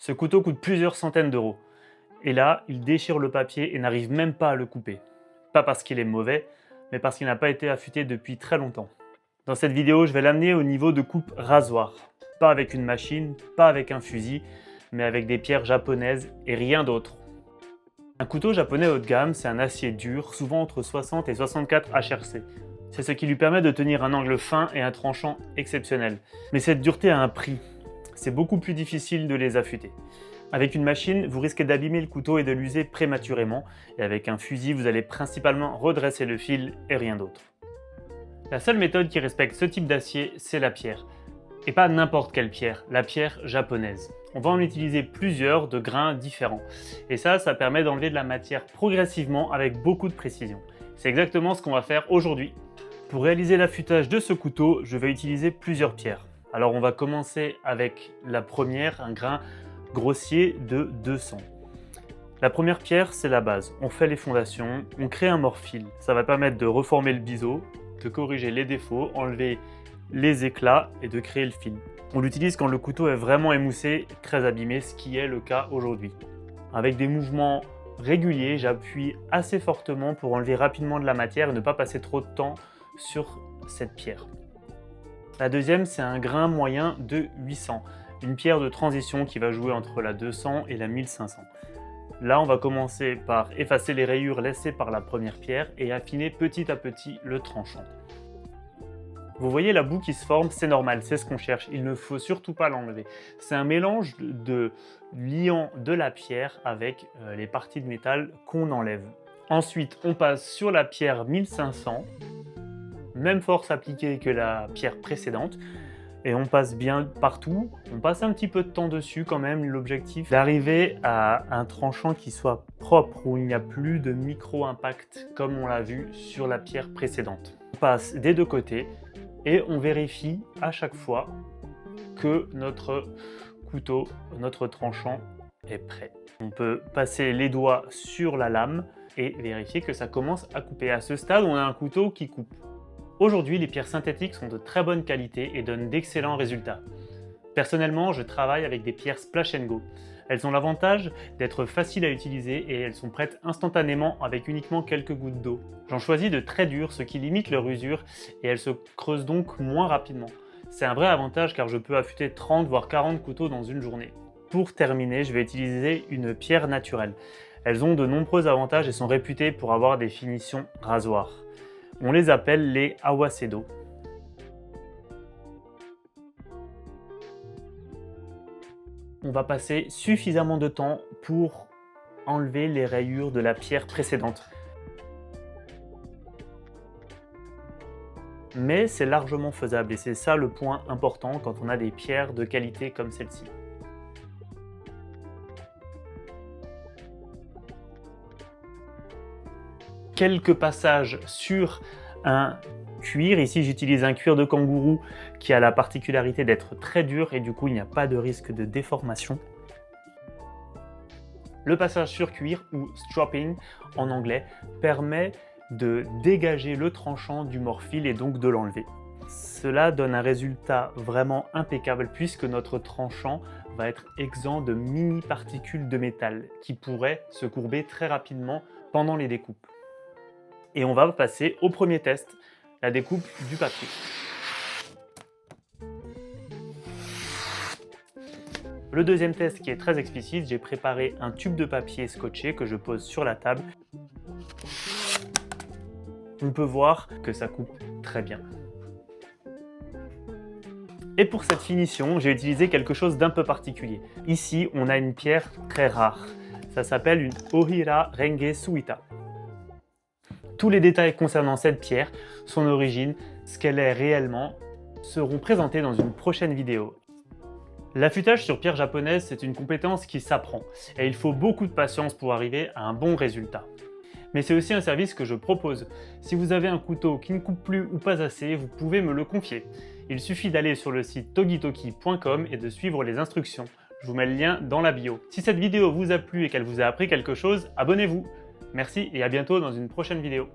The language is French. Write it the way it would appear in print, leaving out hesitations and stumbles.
Ce couteau coûte plusieurs centaines d'euros. Et là, il déchire le papier et n'arrive même pas à le couper. Pas parce qu'il est mauvais, mais parce qu'il n'a pas été affûté depuis très longtemps. Dans cette vidéo, je vais l'amener au niveau de coupe rasoir. Pas avec une machine, pas avec un fusil, mais avec des pierres japonaises et rien d'autre. Un couteau japonais haut de gamme, c'est un acier dur, souvent entre 60 et 64 HRC. C'est ce qui lui permet de tenir un angle fin et un tranchant exceptionnel. Mais cette dureté a un prix. C'est beaucoup plus difficile de les affûter. Avec une machine, vous risquez d'abîmer le couteau et de l'user prématurément, et avec un fusil, vous allez principalement redresser le fil et rien d'autre. La seule méthode qui respecte ce type d'acier, c'est la pierre. Et pas n'importe quelle pierre, la pierre japonaise. On va en utiliser plusieurs de grains différents. Et ça permet d'enlever de la matière progressivement avec beaucoup de précision. C'est exactement ce qu'on va faire aujourd'hui. Pour réaliser l'affûtage de ce couteau, je vais utiliser plusieurs pierres. Alors on va commencer avec la première, un grain grossier de 200. La première pierre, c'est la base. On fait les fondations, on crée un morphile. Ça va permettre de reformer le biseau, de corriger les défauts, enlever les éclats et de créer le fil. On l'utilise quand le couteau est vraiment émoussé, très abîmé, ce qui est le cas aujourd'hui. Avec des mouvements réguliers, j'appuie assez fortement pour enlever rapidement de la matière et ne pas passer trop de temps sur cette pierre. La deuxième, c'est un grain moyen de 800. Une pierre de transition qui va jouer entre la 200 et la 1500. Là, on va commencer par effacer les rayures laissées par la première pierre et affiner petit à petit le tranchant. Vous voyez la boue qui se forme, c'est normal, c'est ce qu'on cherche, il ne faut surtout pas l'enlever. C'est un mélange de liant de la pierre avec les parties de métal qu'on enlève. Ensuite, on passe sur la pierre 1500, même force appliquée que la pierre précédente. Et on passe bien partout, on passe un petit peu de temps dessus quand même, l'objectif d'arriver à un tranchant qui soit propre, où il n'y a plus de micro-impact comme on l'a vu sur la pierre précédente. On passe des deux côtés et on vérifie à chaque fois que notre couteau, notre tranchant est prêt. On peut passer les doigts sur la lame et vérifier que ça commence à couper. À ce stade, on a un couteau qui coupe. Aujourd'hui, les pierres synthétiques sont de très bonne qualité et donnent d'excellents résultats. Personnellement, je travaille avec des pierres Splash & Go. Elles ont l'avantage d'être faciles à utiliser et elles sont prêtes instantanément avec uniquement quelques gouttes d'eau. J'en choisis de très dures, ce qui limite leur usure et elles se creusent donc moins rapidement. C'est un vrai avantage car je peux affûter 30 voire 40 couteaux dans une journée. Pour terminer, je vais utiliser une pierre naturelle. Elles ont de nombreux avantages et sont réputées pour avoir des finitions rasoirs. On les appelle les Awasedo. On va passer suffisamment de temps pour enlever les rayures de la pierre précédente. Mais c'est largement faisable et c'est ça le point important quand on a des pierres de qualité comme celle-ci. Quelques passages sur un cuir. Ici, j'utilise un cuir de kangourou qui a la particularité d'être très dur et du coup, il n'y a pas de risque de déformation. Le passage sur cuir, ou stropping en anglais, permet de dégager le tranchant du morphile et donc de l'enlever. Cela donne un résultat vraiment impeccable puisque notre tranchant va être exempt de mini particules de métal qui pourraient se courber très rapidement pendant les découpes. Et on va passer au premier test, la découpe du papier. Le deuxième test qui est très explicite, j'ai préparé un tube de papier scotché que je pose sur la table. On peut voir que ça coupe très bien. Et pour cette finition, j'ai utilisé quelque chose d'un peu particulier. Ici, on a une pierre très rare. Ça s'appelle une Ohira Renge Suita. Tous les détails concernant cette pierre, son origine, ce qu'elle est réellement, seront présentés dans une prochaine vidéo. L'affûtage sur pierre japonaise, c'est une compétence qui s'apprend et il faut beaucoup de patience pour arriver à un bon résultat. Mais c'est aussi un service que je propose. Si vous avez un couteau qui ne coupe plus ou pas assez, vous pouvez me le confier. Il suffit d'aller sur le site togitoki.com et de suivre les instructions. Je vous mets le lien dans la bio. Si cette vidéo vous a plu et qu'elle vous a appris quelque chose, abonnez-vous. Merci et à bientôt dans une prochaine vidéo.